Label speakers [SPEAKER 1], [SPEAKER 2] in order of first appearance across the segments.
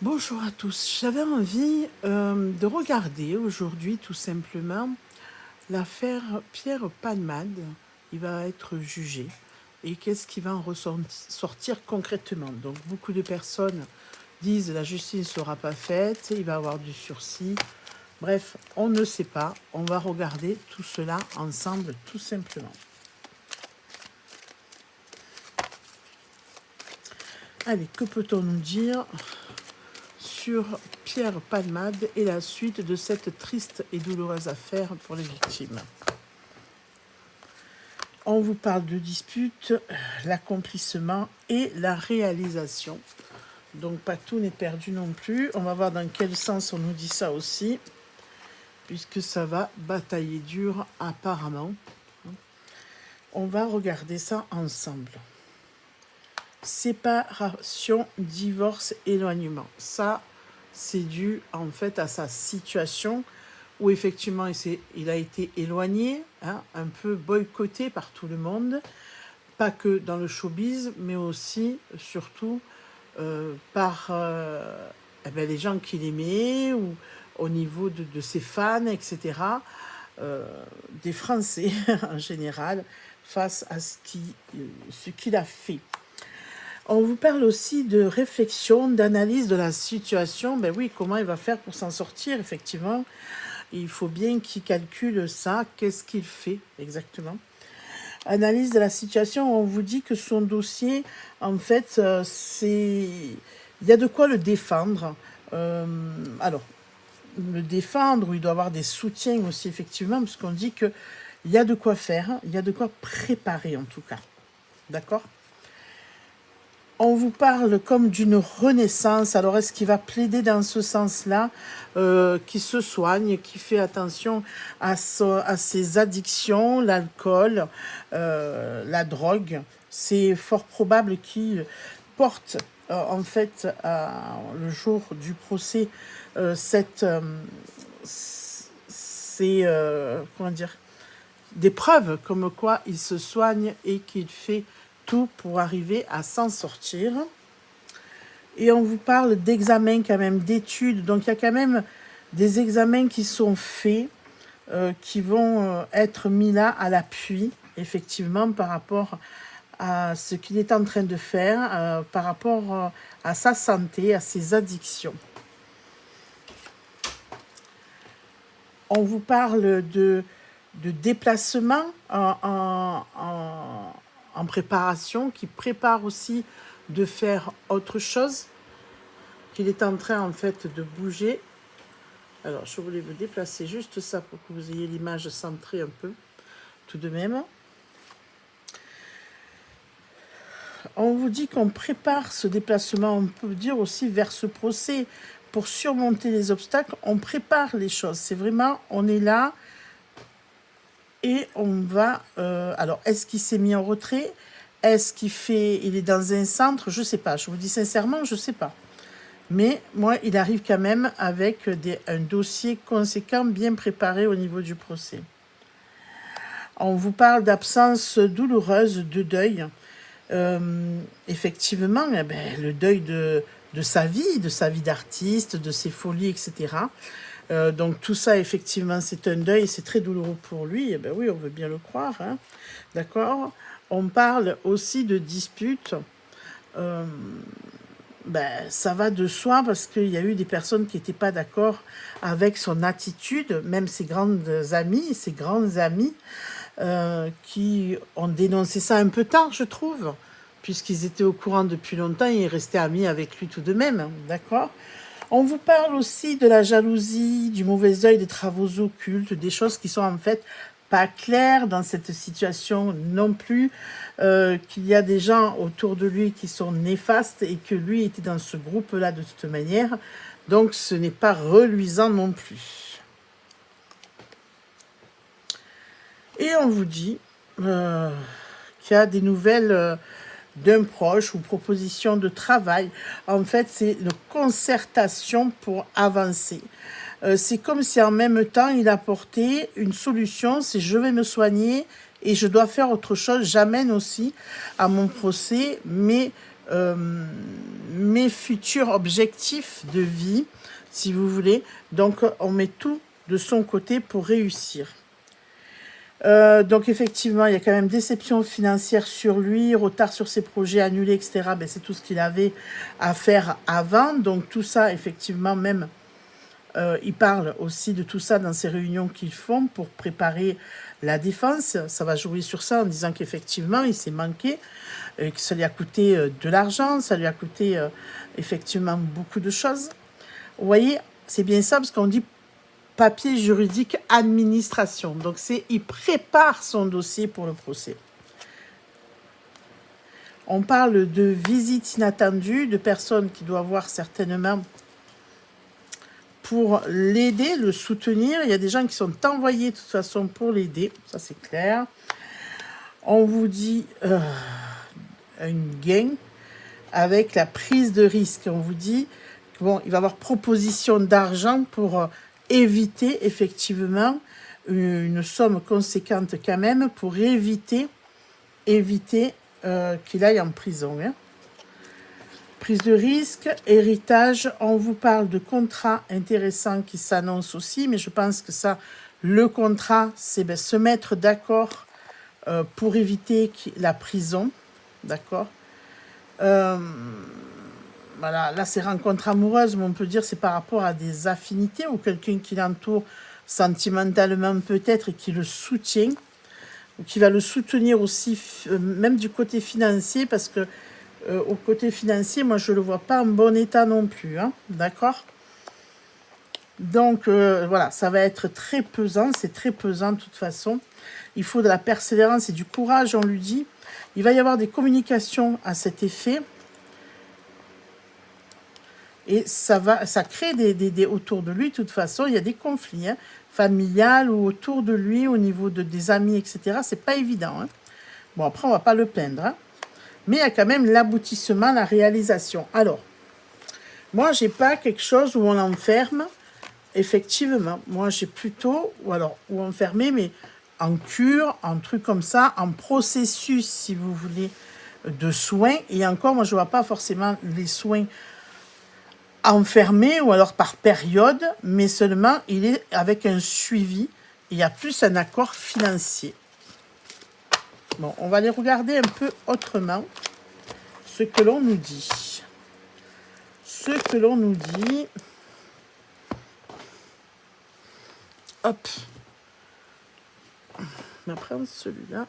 [SPEAKER 1] Bonjour à tous. J'avais envie de regarder aujourd'hui tout simplement l'affaire Pierre Palmade. Il va être jugé et qu'est-ce qui va en sortir concrètement. Donc beaucoup de personnes disent la justice ne sera pas faite, il va avoir du sursis. Bref, on ne sait pas. On va regarder tout cela ensemble tout simplement. Allez, que peut-on nous dire sur Pierre Palmade et la suite de cette triste et douloureuse affaire pour les victimes? On vous parle de dispute, l'accomplissement et la réalisation. Donc pas tout n'est perdu non plus. On va voir dans quel sens on nous dit ça aussi, puisque ça va batailler dur apparemment. On va regarder ça ensemble. Séparation, divorce, éloignement. Ça, c'est dû en fait à sa situation où effectivement il a été éloigné, un peu boycotté par tout le monde, pas que dans le showbiz, mais aussi, surtout, par les gens qu'il aimait, ou au niveau de ses fans, etc., des Français en général, face à ce qu'il a fait. On vous parle aussi de réflexion, d'analyse de la situation. Ben oui, comment il va faire pour s'en sortir, effectivement. Il faut bien qu'il calcule ça. Qu'est-ce qu'il fait exactement? Analyse de la situation, on vous dit que son dossier, en fait, il y a de quoi le défendre. Alors, le défendre, ou il doit avoir des soutiens aussi, effectivement, parce qu'on dit qu'il y a de quoi faire, il y a de quoi préparer, en tout cas. D'accord? On vous parle comme d'une renaissance. Alors, est-ce qu'il va plaider dans ce sens-là, qui se soigne, qui fait attention à ses addictions, l'alcool, la drogue? C'est fort probable qu'il porte, en fait, le jour du procès, comment dire, des preuves comme quoi il se soigne et qu'il fait tout pour arriver à s'en sortir. Et on vous parle d'examens quand même, d'études. Donc il y a quand même des examens qui sont faits, qui vont être mis là à l'appui, effectivement, par rapport à ce qu'il est en train de faire, par rapport à sa santé, à ses addictions. On vous parle de déplacement en préparation, qui prépare aussi de faire autre chose, qu'il est en train en fait de bouger. Alors je voulais vous déplacer juste ça pour que vous ayez l'image centrée un peu, tout de même. On vous dit qu'on prépare ce déplacement, on peut dire aussi vers ce procès, pour surmonter les obstacles, on prépare les choses. C'est vraiment, on est là et on va... alors, est-ce qu'il s'est mis en retrait? Est-ce il est dans un centre? Je ne sais pas. Je vous dis sincèrement, je ne sais pas. Mais moi, il arrive quand même avec un dossier conséquent, bien préparé au niveau du procès. On vous parle d'absence douloureuse, de deuil. Effectivement, le deuil de sa vie d'artiste, de ses folies, etc. Donc tout ça, effectivement, c'est un deuil, c'est très douloureux pour lui. Oui, on veut bien le croire. D'accord? On parle aussi de disputes. Ça va de soi parce qu'il y a eu des personnes qui n'étaient pas d'accord avec son attitude, même ses grands amis, qui ont dénoncé ça un peu tard, je trouve, puisqu'ils étaient au courant depuis longtemps et ils restaient amis avec lui tout de même, d'accord? On vous parle aussi de la jalousie, du mauvais œil, des travaux occultes, des choses qui sont en fait pas claires dans cette situation non plus, qu'il y a des gens autour de lui qui sont néfastes et que lui était dans ce groupe-là de toute manière. Donc ce n'est pas reluisant non plus. Et on vous dit qu'il y a des nouvelles d'un proche ou proposition de travail. En fait, c'est une concertation pour avancer. C'est comme si en même temps, il apportait une solution, c'est je vais me soigner et je dois faire autre chose. J'amène aussi à mon procès, mais mes futurs objectifs de vie, si vous voulez. Donc, on met tout de son côté pour réussir. Donc, effectivement, il y a quand même déception financière sur lui, retard sur ses projets annulés, etc. Ben, c'est tout ce qu'il avait à faire avant. Donc, tout ça, effectivement, même, il parle aussi de tout ça dans ces réunions qu'ils font pour préparer la défense. Ça va jouer sur ça en disant qu'effectivement, il s'est manqué, que ça lui a coûté de l'argent, ça lui a coûté effectivement beaucoup de choses. Vous voyez, c'est bien ça, parce qu'on dit papier juridique administration. Donc, il prépare son dossier pour le procès. On parle de visites inattendues, de personnes qui doivent voir certainement pour l'aider, le soutenir. Il y a des gens qui sont envoyés de toute façon pour l'aider, ça c'est clair. On vous dit une gain avec la prise de risque. On vous dit, bon, il va y avoir proposition d'argent pour éviter effectivement une somme conséquente quand même, pour éviter qu'il aille en prison. Hein. Prise de risque, héritage, on vous parle de contrats intéressants qui s'annoncent aussi, mais je pense que ça, le contrat, c'est se mettre d'accord pour éviter la prison, d'accord. Voilà, là c'est rencontre amoureuse, mais on peut dire c'est par rapport à des affinités ou quelqu'un qui l'entoure sentimentalement peut-être et qui le soutient, ou qui va le soutenir aussi, même du côté financier, parce que au côté financier, moi je ne le vois pas en bon état non plus, hein, d'accord. Donc voilà, ça va être très pesant, c'est très pesant de toute façon. Il faut de la persévérance et du courage, on lui dit. Il va y avoir des communications à cet effet. Et ça crée autour de lui, de toute façon, il y a des conflits, hein, familiales ou autour de lui, au niveau des amis, etc. C'est pas évident. Hein. Bon, après, on va pas le plaindre. Hein. Mais il y a quand même l'aboutissement, la réalisation. Alors, moi, j'ai pas quelque chose où on l'enferme, effectivement. Moi, j'ai plutôt, ou enfermé, mais en cure, en truc comme ça, en processus, si vous voulez, de soins. Et encore, moi, je vois pas forcément les soins enfermés ou alors par période, mais seulement il est avec un suivi. Il y a plus un accord financier. Bon, on va les regarder un peu autrement, ce que l'on nous dit. Ce que l'on nous dit. Hop. On va prendre celui-là.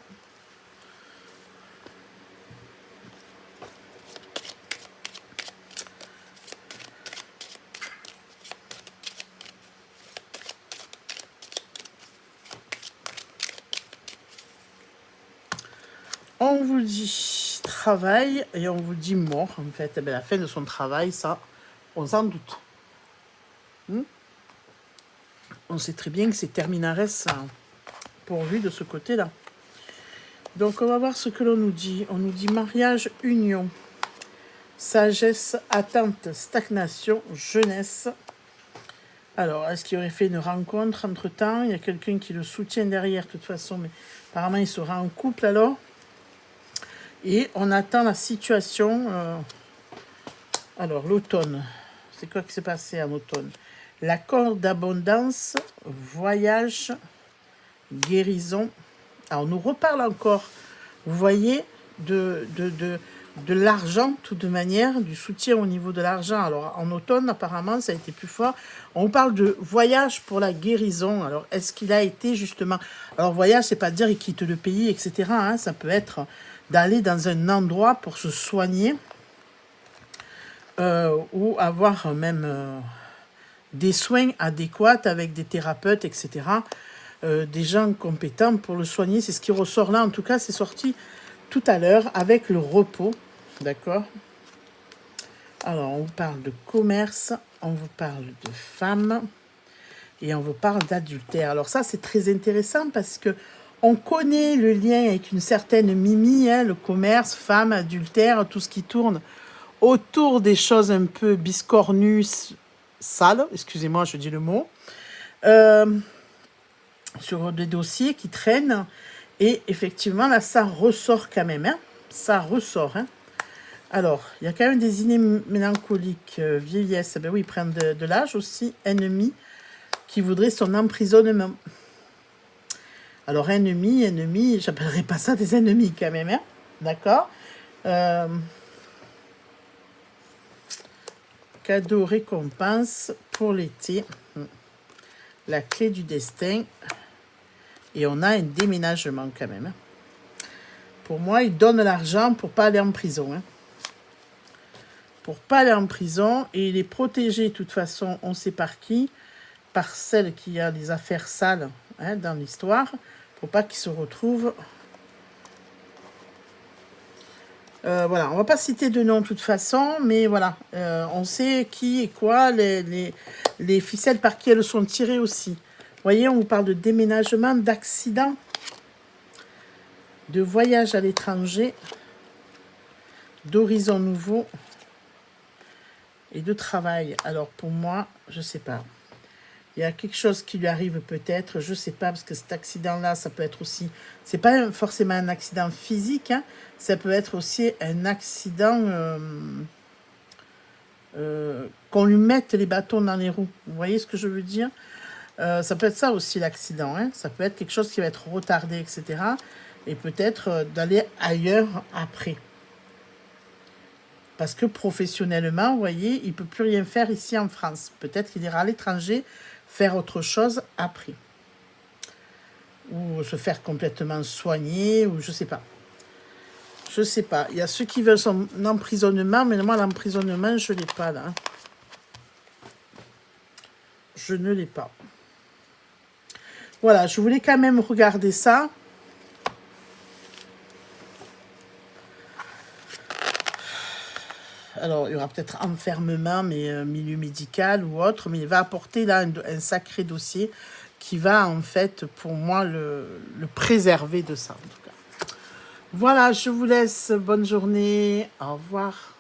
[SPEAKER 1] On vous dit travail et on vous dit mort, en fait. Eh bien, la fin de son travail, ça, on s'en doute. On sait très bien que c'est terminares pour lui de ce côté-là. Donc, on va voir ce que l'on nous dit. On nous dit mariage, union, sagesse, attente, stagnation, jeunesse. Alors, est-ce qu'il aurait fait une rencontre entre-temps? Il y a quelqu'un qui le soutient derrière, de toute façon, mais apparemment, il sera en couple alors. Et on attend la situation. Alors, l'automne. C'est quoi qui s'est passé en automne? L'accord d'abondance, voyage, guérison. Alors, on nous reparle encore, vous voyez, de l'argent, toute de manière, du soutien au niveau de l'argent. Alors, en automne, apparemment, ça a été plus fort. On parle de voyage pour la guérison. Alors, est-ce qu'il a été justement... Alors, voyage, c'est pas dire il quitte le pays, etc. Hein, ça peut être d'aller dans un endroit pour se soigner ou avoir même des soins adéquats avec des thérapeutes, etc. Des gens compétents pour le soigner. C'est ce qui ressort là. En tout cas, c'est sorti tout à l'heure avec le repos. D'accord? Alors, on vous parle de commerce, on vous parle de femmes et on vous parle d'adultère. Alors ça, c'est très intéressant parce que on connaît le lien avec une certaine Mimi, hein, le commerce, femme, adultère, tout ce qui tourne autour des choses un peu biscornues, sales, excusez-moi, je dis le mot, sur des dossiers qui traînent. Et effectivement, là, ça ressort quand même. Hein, ça ressort. Hein. Alors, il y a quand même des idées mélancoliques, vieillesse, ben oui, ils prennent de l'âge aussi, ennemi, qui voudrait son emprisonnement. Alors, ennemi, j'appellerais pas ça des ennemis quand même, hein, d'accord. Cadeau, récompense pour l'été, la clé du destin, et on a un déménagement quand même, hein. Pour moi, il donne l'argent pour pas aller en prison, hein. Pour pas aller en prison, et il est protégé de toute façon, on sait par qui, par celle qui a des affaires sales, hein, dans l'histoire, pour pas qu'il se retrouve. Voilà, on va pas citer de nom de toute façon, mais voilà, on sait qui et quoi, les ficelles par qui elles sont tirées aussi. Vous voyez, on vous parle de déménagement, d'accident, de voyage à l'étranger, d'horizons nouveaux et de travail. Alors pour moi, je sais pas. Il y a quelque chose qui lui arrive peut-être, je sais pas, parce que cet accident-là, ça peut être aussi... C'est pas forcément un accident physique, hein, ça peut être aussi un accident... qu'on lui mette les bâtons dans les roues. Vous voyez ce que je veux dire? Ça peut être ça aussi l'accident, hein. Ça peut être quelque chose qui va être retardé, etc. Et peut-être d'aller ailleurs après. Parce que professionnellement, vous voyez, il ne peut plus rien faire ici en France. Peut-être qu'il ira à l'étranger faire autre chose après. Ou se faire complètement soigner, ou je sais pas. Je sais pas. Il y a ceux qui veulent son emprisonnement, mais moi, l'emprisonnement, je ne l'ai pas là. Je ne l'ai pas. Voilà, je voulais quand même regarder ça. Alors, il y aura peut-être enfermement, mais milieu médical ou autre, mais il va apporter là un sacré dossier qui va, en fait, pour moi, le préserver de ça, en tout cas. Voilà, je vous laisse. Bonne journée. Au revoir.